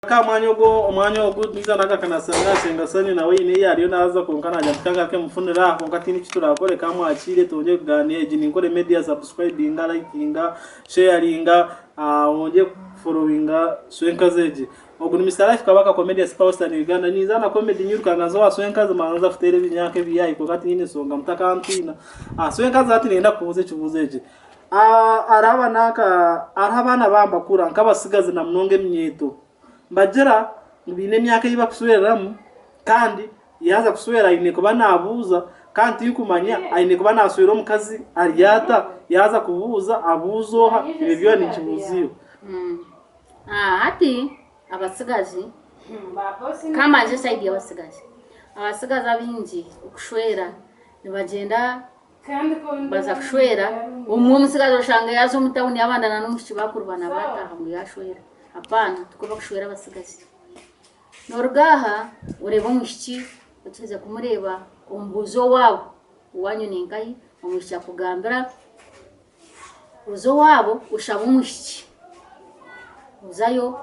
Umwanya wo niza nagakanasanga sengasani nawe ine yariyo naza konkana ajya ke mufunira konkati ni turakore kamwakire tuje kuganira igi ninkore media subscribing liking sharing wonje following Swenkazeje ubwo ni Mr Life kabaka comedy spouse ni Uganda niza na comedy nyurukanga zo Swenkaze manza futere binyake biyayi konkati nyine songa mutakantina Swenkaze ati nenda kubuze kibuzeje arabana bamba kura nkabasigaze na mnonge mnyeto mbagera bine myaka yiba kusuweramo kandi yaza kusuwera ine kuba nabuza kandi yukumanya ayine kuba nasubira mu kazi ariyata yaza kubuza abuzoha ibyo ni kibuziyo ati abasigazi kama je side y'abasigazi abinji ukushwera nibagenda baza kushwera umusigazi ushanga yazo mutawuni yabandana n'umushi bakurbana bataha mu yashwera hapana tukoba kushwera abasigazi norugaha ureba umushiki uteze kumureba umbuzo wabo uwanyu ningayi umushiki akugambira uzo wabo ushaba umushiki uzayo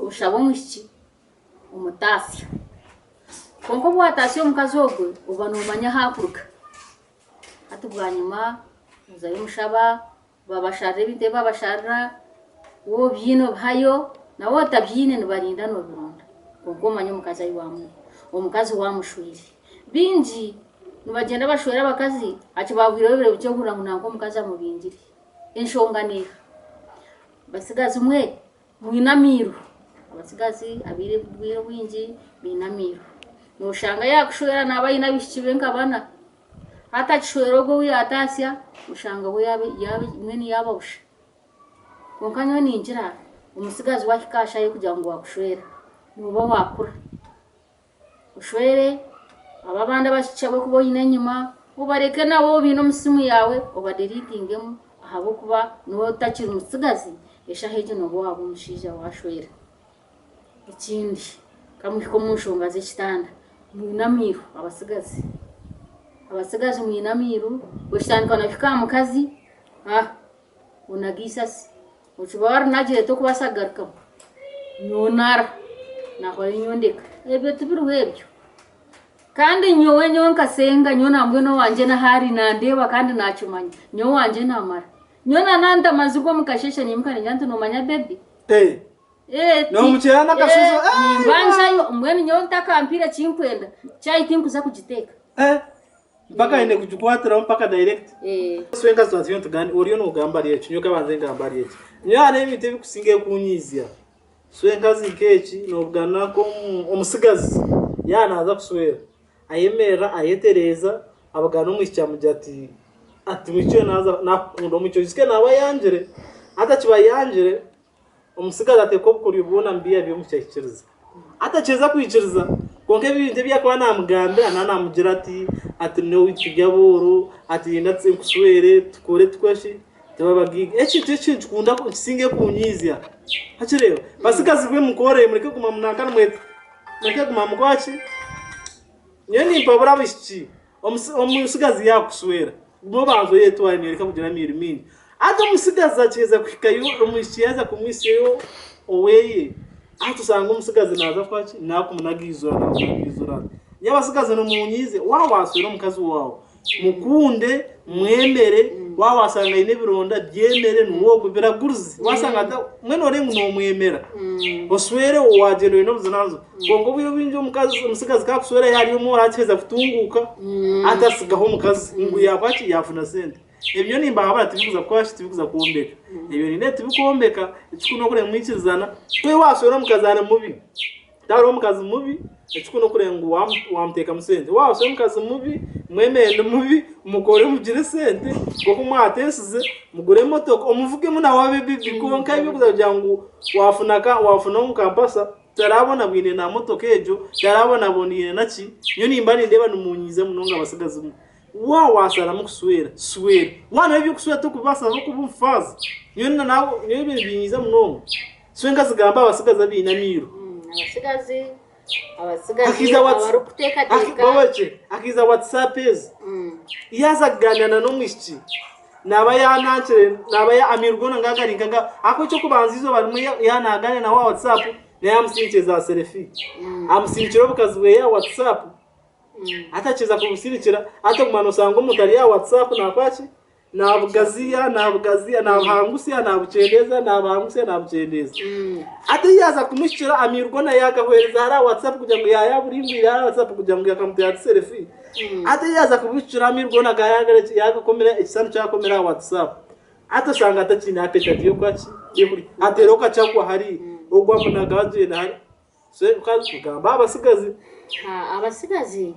ushaba umushiki umutasi konko bwatasi omukazi ogwe uba numanya hakuruka atubwanyuma uzayo mushaba babasharira bite babasharira wo byino bhayo na wota byine nibarinda no birunda konko manyo mukazi ayiwamu omukazi wamushwiri binji nibagenda bashwera bakazi ati babwira bire bucyo nkura nako mukazi amubingiri enshonganira basigazi umwe mwinamiru abasigazi abire bwira bwinji binamiru noshanga yakushwera nabayina bishibenga bana hata kishwero go yatasya ushanga we yabe mwene yabawusha konkanywa ninjira umusigazi wakikasha yo kugira ngo wakushwera nuba wakura ushwere ababanda bashicabwe kuboyine nyuma ubareke nawo bino musimu yawe ubadelitingemo ahabo kuba no takira umusigazi esha heje no wabo mushija washwera ikindi kamwiko mushonga z'ikitanda mwinamiru abasigazi mwinamiru ushitandika nafika mukazi unagisasi uchibar naje to kubasagaruka nyonara naho nyondeka ebyo tubiruhebyo kandi nyowe nyonka senga nyona mbwe no wanje na hari nandeba kandi nachumanya nyo wanje namara nyona nanda mazigwa mukashesha nimukane nyantu no manya baby no muchana kasuzo banzayo mbwe nyonta kampira chinkwenda chai tinkuza kujiteka mpaka ine kujukwatira mpaka direct Swenka situation tugani oriyo no gambariye chinyoka banze ngambariye nyane imite bikusinge kunyizya Swenka zikechi no bugana ko umusigazi yanaza kuswera ayemera ayetereza abagana umwishyamujati ati mwico naza nakundo mwico zike nawe yanjere atakiba yanjere umusigazi ateko kuri ubona mbiya byo mucyakiriza atacheza kwiciriza konke bibinde byakwa namugambira nanamugira ati no witijaburu ati ndatse kuswere tukore twashi tubabagige echi kunda singe kunyizya hachireo basigazi bwe mukore mureke kuma munakana mwete mureke kuma mukwachi nyeni pabura bishi omusigazi yakuswera bo bazo yetwani reka kugira mirimi ata musigazi acheza kwikayo omushiyeza kumwiseyo oweye atusanga umusigazi naza kwachi nakumunagizora yabasigaze no munyize wawasura mukazi wawe mukunde mwemere wawasanga ine bironda byemere nuwo biraguruzi wasanga mwene ore no mwemera oswere wagendo no buzanazo ngo biyo binje umusigazi kakuswera yari mu rakeza kutunguka atasigaho mukazi ngo yakwachi yafuna sente ebyo nimba abana tibibuza kwashi tibibuza kuombeka ebyo ni net bikombeka ikikuno kure mwikirizana twe waswera mukazana mubi daro mukazi mubi ikikuno kure ngo wamteka musente waswera mukazi mubi mwemende mubi mukore mugire sente ngo kumwatesize mugure motoko omuvuge muna wabe bibi konka ibyo kuzagira ngo wafuna mu kampasa tarabona bwine na motoka ejo tarabona bonire naki yo nimba ndeba numunyize munonga abasigazi wasara mukuswera swera wana ibyo kuswera to kubasa no kubufaza yona nawo ibintu binyiza munonga Swenka zigamba abasigaza binamiro abasigazi abarukuteka teka akiza WhatsApp yaza ganana no mwishiki naba yanakire naba ya amirugona ngagaringaga ako cyo kubanzizo barimwe yanagane na wa WhatsApp na yamusinche za selfie amusinchiro bukaziwe ya WhatsApp atacheza kubusirikira ate kumano sango mutari ya WhatsApp na kwachi na bugazia na hangusia na buchendeza na hangusia na buchendeza ate yaza kumushira amirugona yakahwereza ara WhatsApp kugira ngo ya burimbira WhatsApp kugira ngo yakamutera selfie ate yaza kubushira amirugona gayagare yagakomera ikisano cyakomera WhatsApp ate sanga atachina apeta diyo kwachi yehuri ate roka cyakwa hari ogwa munagaje na hari se ukazugamba abasigazi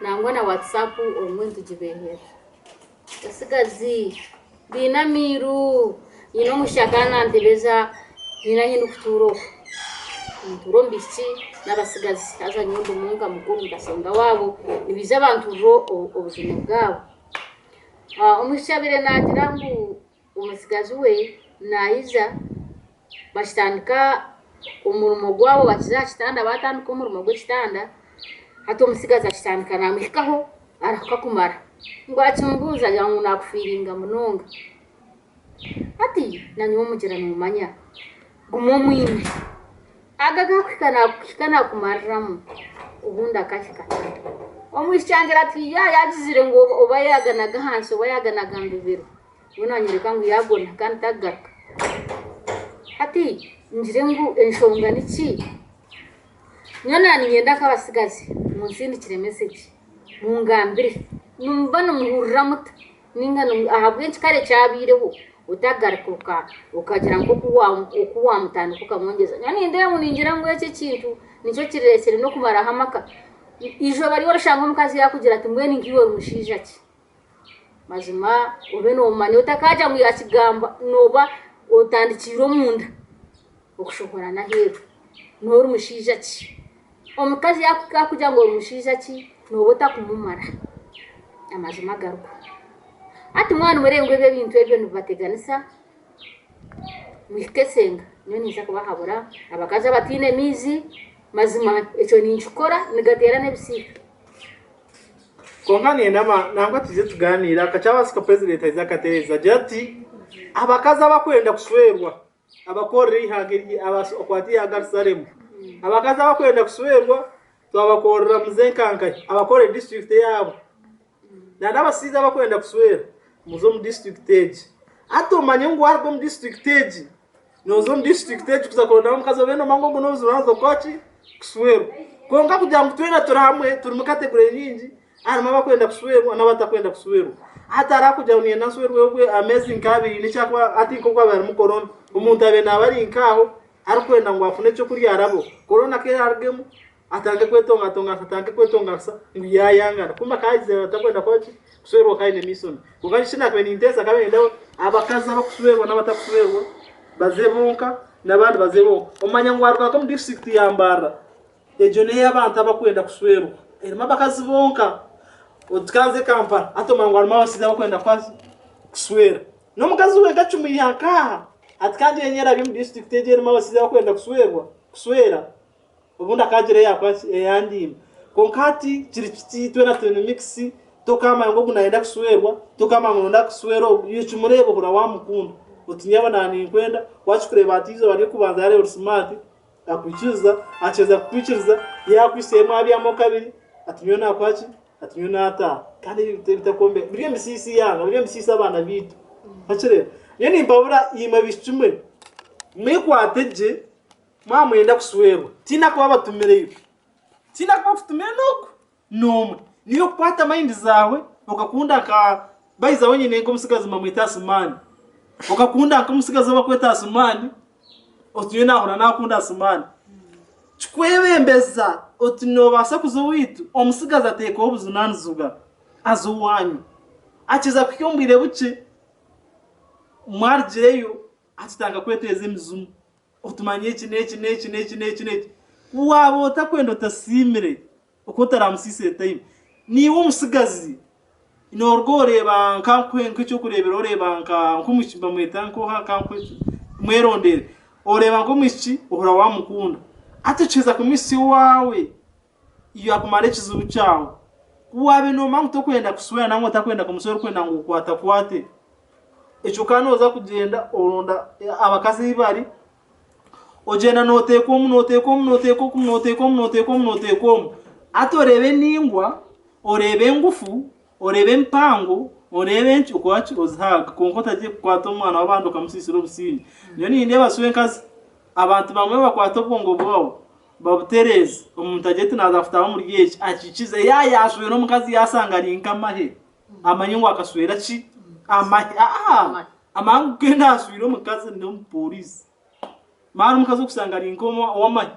nangwa na WhatsApp omuntu jibehera abasigazi binamiru ino mushakana ndebeza ina hindu kuturo mbisi n'abasigazi aza nyundo munga mukuru ndasanga wabo nibiza abantu ro obuzima bwabo umushabire nagira ngo umusigazi we nayiza bashitandika umurimo gwabo bakizakitanda batandika umurimo gw'ikitanda hato umusigazi akitandika namwikaho arakakumara ngo akimbuza yangu nakufiringa munonga ati nani womugera numanya gumomwine agaga kwikana kumariramu ubunda akashikata omwishangira ati yagizire ngo oba yaganaga hansi oba yaganaga mbibiro unanyereka ngo yagona kandi tagaka ati njire ngo enshonga niki nyona niyenda kabasigazi munsindikire message mungambire numbana muhurira muta ninga ahabwe kare cyabireho utagaruka ukagira ngo kuwa mutanu kukamwongeza nyani ndeye muningira ngo yake kintu nicyo kiresere no kumara hamaka ijo bari warashanga mukazi yakugira ati mwe ningiwe mushija ki mazima ube no mani utakaja ngo yakigamba noba utandikiro munda ukushobora na hero no mushija ki omukazi yakugira ngo mushija ki nobota kumumara amazima garuko ati mwana murengo bye bintu ebyo nibateganisa mwikesenga nyo niza kubahabura abakaza batine mizi mazima echo ninchukora nigatera nebisika kongani nangwa tize tuganira kachabasika president izakatereza jati abakaza bakwenda kuswerwa abakorera ihagiri abakwati ya Garsalem abakaza bakwenda kuswerwa twabakorera muzenkanka abakorera district yabo nabasiza bakwenda kuswera muzo mu district age atomanye ngo ariko mu district age nozo mu district age kuzakona mukazo beno mango ngo nozo nazo kwachi kuswera konga kugira ngo twena turahamwe turi mu category nyingi arimo bakwenda kuswera n'abatakwenda kuswera atara kujya uniye naswerwe we amazing kabiri ni cyakwa ati ko kwa bari mu corona umuntu abe nabari inkaho arikwenda ngo afune cyo kuri arabo corona ke argemu atange kwetonga atange kwetonga sa ngiyayanga kumba kayize batakwenda kwachi kuswerwa kaine mission ukashina kwe nintesa kabe ndawo abakaza bakuswerwa n'abatakuswerwa bazebunka nabandi bazebo omanya ngwaruka ko mu district yambara ejo ne yabantu abakwenda kuswerwa erima bakazibonka utkanze Kampala atoma ngwaruma basiza bakwenda kwazi kuswera no mukazi we gacumi yanka atkanje yenyera bimu district ejeri mabasiza bakwenda kuswera ubundi akagire yakwasi yandi konkati kirikiti twena twene mix tokama ngo gunaenda kuswerwa tokama ngo nda kuswero yicumurebo kura wamukunda utinyaba nani kwenda wachikureba atizo bari kubanza yare smart akwichiza acheza kwichiza yakwisema abiyamo kabiri atinyo nakwachi atinyo nata kandi bitakombe biriye misisi yanga biriye misisi abana bitu akire yeni mbabura yima bishumwe mwekwateje mama yenda kuswerwa tina kwa batumereyo tina kwa futumere noko nomwe niyo kwata mind zawe ukakunda ka baiza wenyine ngo musigazi mamwita asumani ukakunda ko musigazi bakweta asumani otiyo nahora nakunda asumani chikwebembeza otinobasa kuzowitu omusigazi ateka obuzunanzuga azuwanyu akiza kukyombire buce mwarjeyo atitanga kweteza imizumu otumanye iki wabo utakwenda utasimire ukotara musise time niwo musigazi inorgoreba nkankwe cyo kurebera oreba nkankumushimba mwetanko nkankwe mwerondere oreba ngumushi uhora wamukunda ateceza kumisi wawe iyo akumare kizubu cyawe wabe no mangu to kwenda kuswera namwe takwenda kumusoro kwenda ngo kwata kwate ekyo kanoza kugenda oronda abakazi bari ogenda noteeka ate orebe ningwa orebe engufu orebe empango orebe enkyukwaki ozihaga konka otagiye kukwata omwana w'abandi okamusisira obusingi niyo nindeeba swenkazi abantu bamwe bakwata obwongo bwawe babutereze omuntu agete naza kufutaho muri eki akikize yaswera omukazi yasanga ari nk'amahe amanye ngo akaswera ki amahe amangu kenda aswira omukazi n'omupolisi mara omukazi okusanga ari nk'owamahe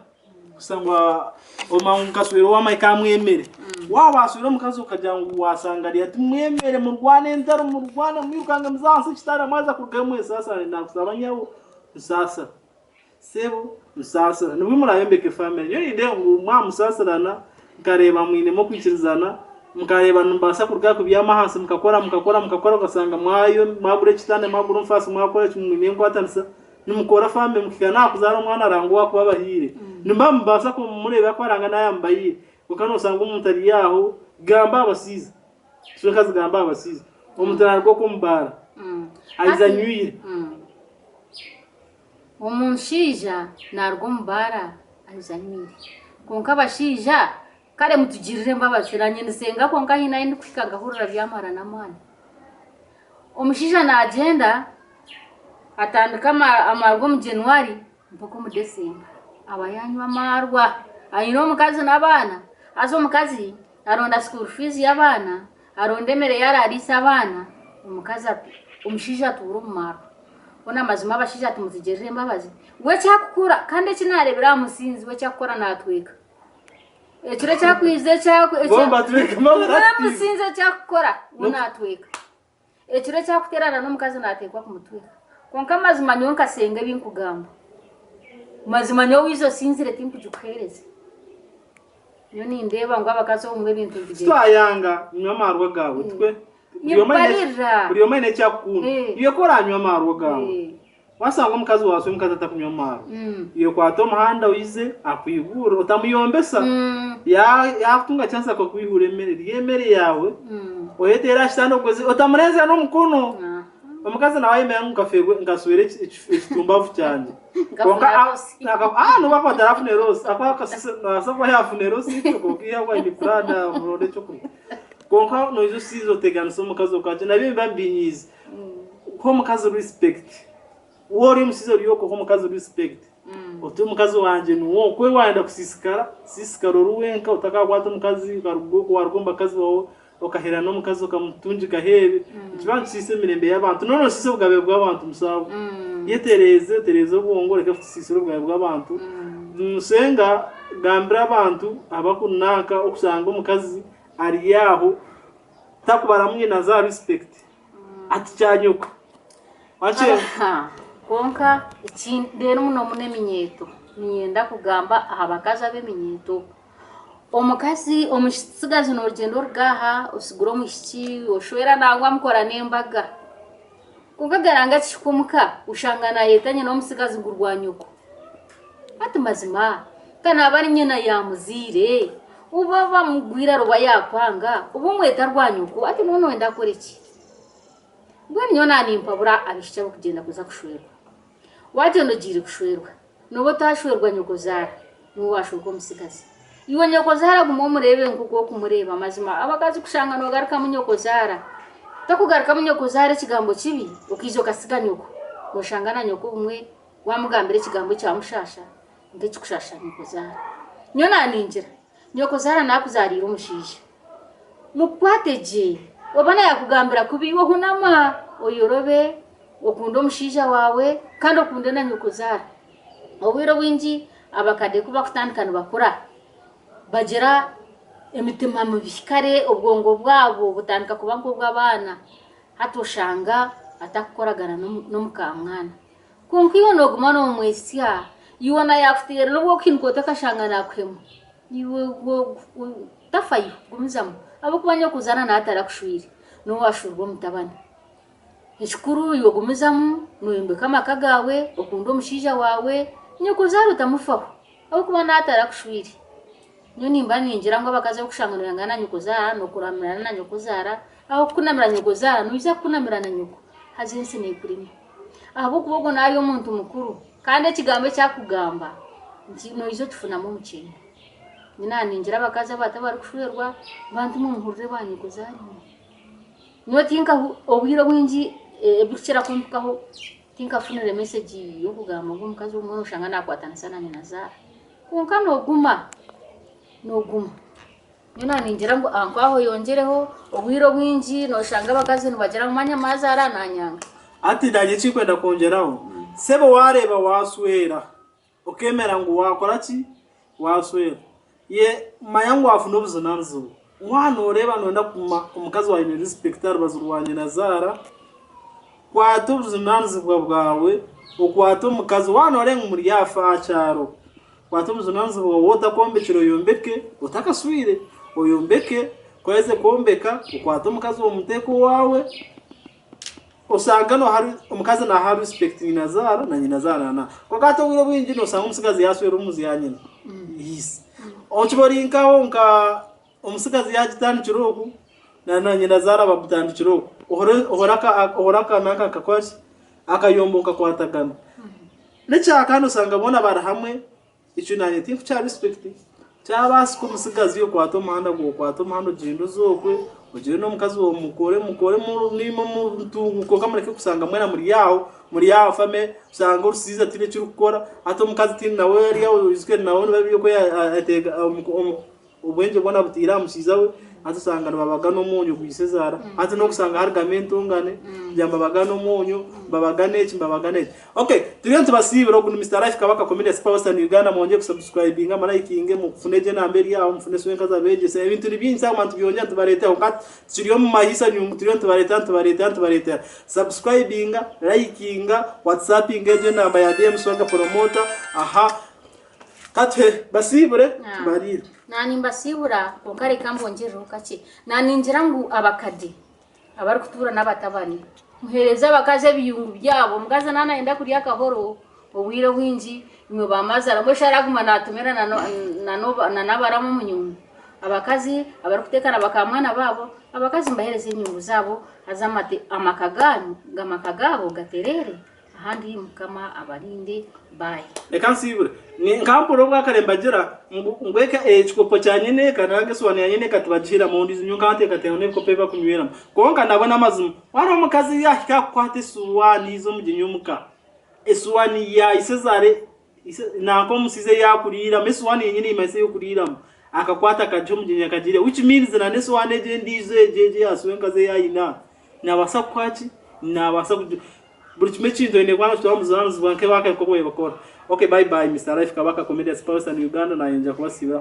kusangwa omangu kaswera owamahe kamwemere waswera omukazi okagira ngu wasanga ari ati mwemere murwane entaro murwane mwirukanga muzansi kitara mwaza kurugayo mwese sasa nakusaba nyawo sasa sebo musasira nibwo murayembeke family yo inde ngo mwamusasirana nkareba mwinemo kwikirizana mukareba numbasa kuruga ku byamahasi mukakora ugasanga mwayo mwagure kitane mwagure mfasi mwakora kimwine nkwatanisa nimukora family mukigana kuzara umwana arangwa kuba bahire nimba mbasa ko mureba ko aranga nayambaye ukano usanga umuntu ari yaho gamba abasiza so kazi gamba abasiza umutana rwo kumbara azanyuye omushija narwo mbara azanyire konka abashija kare mutugirire mbabashiranye nisenga konka hina indi kwikanga hurura byamara namani omushija nagenda atandika amarwo mu January mpaka mu December abayanywa amarwa ayino omukazi n'abana azo omukazi aronda school fees y'abana aronda emere yararisa abana omukazi omushija turu mumaro ona mazima abashija tumuzigerere mbabazi we cyakukura kandi kinarebera musinzi we cyakora natweka ekire cyakwize bomba tweka mabara musinzi cyakora unatweka ekire cyakuterana n'omukazi natekwa ku mutweka konka mazima nyonka senge binkugamba mazima nyo wizo sinzire timpujukereze yo nindeba ngo abakazo umwe bintu bigeze twayanga nyamarwa gawe twe buri omene cyakunda iyo koranywa amarwa gawe wasanga omukazi waswe mukazi atakunywa amarwa iyo kwata omuhanda wize akwihura utamuyombesa yakutunga chance ko kwihura emere yawe oyetera kitano kwezi utamurenza n'omukono omukazi nawe yemera ngafegwe ngaswere ekitumbavu cyanje konka no bako tarafune rose akwa kasise nasaba yafune rose icyo kiya kwa ndi prada murode cyo kuri konka no izo sizo teganso omukazi okaje nabi mbambinyize ko omukazi respect wori musizo ryoko ko omukazi respect otu omukazi wanje nuwo kwe wanda kusisikara ruwenka utakakwata omukazi karugo warugomba kazi wawe okahera no mukazi okamutunjika hebe kibantu sise mirembe y'abantu nono sise bugabe bw'abantu musawo yetereze obwongore ka sise bugabe bw'abantu musenga gambira abantu abakunaka okusanga omukazi ari yaho takubara mwina za respect ati cyanyuka wache konka ikindero muno muneminyeto niyenda kugamba abakazi abeminyeto omukazi omusigazi n'urugendo rgaha usiguro mushiki oshwera nangwa mukora nembaga kukagaranga kikumuka ushangana yetanye no musigazi ngurwanyuko ati mazima kana bari nyina ya muzire ubaba mugwira ruba yapanga ubumweta rwanyuko ati none wenda kore iki ngwe nyona nimpabura abishya kugenda kuza kushwerwa wagendo giri kushwerwa nubo tashwerwa nyuko zara nuwashurwa musigazi iwe nyoko zara gumomurebe nguko kumureba mazima abakazi kushanga no garuka munyoko zara takugaruka munyoko zara kigambo kibi ukizo kasiga nyoko ushangana nyoko umwe wamugambire kigambo cya mushasha ngeki kushasha nyoko zara nyona ninjira nyoko zara nakuzarira umushije mukwateje obana yakugambira kubi wo hunama oyorobe okundo mushija wawe kandi okunde na nyoko zara obwiro bwinji abakade kuba kutandikana bakura bagira emitima mubikare ubwongo bwabo butandika kuba ngo bw'abana hatoshanga atakoragana no mukamwana kunkiyo no gumano mwesya yona yafutira no kinko takashanga nakwemo yiwe tafayo gumizamo abo kubanya kuzana na atarakushwiri no washurwa mutabana ekikuru yo gumizamo no yembe kama kagawe okundo mushija wawe nyoko zaro tamufaho abo kubana atarakushwiri nyoni mbani njira ngo bakaze kushangana ngana nyoko zara no kuramira na nyoko zara aho kunamira nyoko zara nuiza kunamira na nyoko hazinsi ni kurimo abo kubogo nayo umuntu mukuru kandi ekigambo cyakugamba no izo tufunamo mukintu nina ningira bakaza batabari kushwerwa bantu mu nkuru banyiguzari no tinka obwiro bwinji ebikira kumpukaho tinka funire message yo kugamba ngo mukazi umwe ushanga nakwatana sana ni Nazara kunka no guma nina ningira ngo ankwaho yongereho obwiro bwinji no shanga bakazi nubagera mu manyamaza arananyanga ati ndaje chikwenda kongeraho sebo wareba waswera ukemera ngo wakora ki waswera ye mayangu afuno buzunanzo mwana ureba nonda umukazi wa respectar bazurwanye Nazara kwato buzunanzo bwawe ukwato umukazi wana orenga muri yafa cyaro kwato buzunanzo bwawe wotakombekero yombeke utakaswire oyombeke kweze kombeka ukwato umukazi wo muteko wawe usanga no hari umukazi na hari respecting Nazara na Nazara na kwa gato wiro bwinji no usanga umusigazi yaswera umuzi yanyine yes onchiborinka onka umusigazi yagitana kiroku na Nazara babutana kiroku ohoraka naka kakwashi akayomboka kwatagana necha akano usanga bona bara hamwe icyo nanye tinfu cha respect cyabasi ko umusigazi yo kwato manda go kwato mando jindo zokwe ugire no mukazi wo mukore mu nimo mu ko kamareke kusanga mwena muri yaho fame usanga urusiza tine cyo gukora ato mukazi tine nawe yari yawo izike nawe babiyo ko atega ubwenje bona butira musiza we atusanga babaga no munyu kwisezara ati no kusanga hari gamento ngane byamba baga no munyu babagane okay turiyo tubasibira ngo Mr Life Kabaka Comedy Sponsor ni Uganda mwonje kusubscribinga malayikinge mu kufuneje namberi yawo mufune swenka za beje se ibintu ribinza abantu byonya tubareta ukati turiyo mu mahisa ni turiyo tubareta subscribinga likinga WhatsApp ingeje namba ya DM Swanga promoter aha kate basibure tubarira nani mbasibura konkare kambonjero kace nani ngira ngo abakadi abari kutura nabatabani muhereza bakaze biyungu byabo mugaza nana enda kuri akahoro obwire bwinji mwe bamazara ngo sharaguma natumera na nabaramu munyungu abakazi abari kutekana bakamwana babo abakazi mbahereze inyungu zabo azamate amakagabo gaterere ahandi mukama abarinde bye reka nsibure ni nkampuro bwakarembagira ngweka chikopo cyanyene kanange swane yanyene katubajira mu ndizi nyunga ante katene ko peba kunywera konka ndabona amazumu wari umukazi yahika kwate suwani izo muginyumuka esuwani ya isezare nako musize yakurira mesuwani yenyine imase yo kurira akakwata kajo muginya kagire which means na nesuwane je ndize jeje aswenka ze yayina nabasa kwachi nabasa buri kimwe cyindo ne kwana twamuzaranze banke bakako bakora okay bye bye Mr Life Kabaka Comedy Sponsor ni Uganda na yenja kubasibira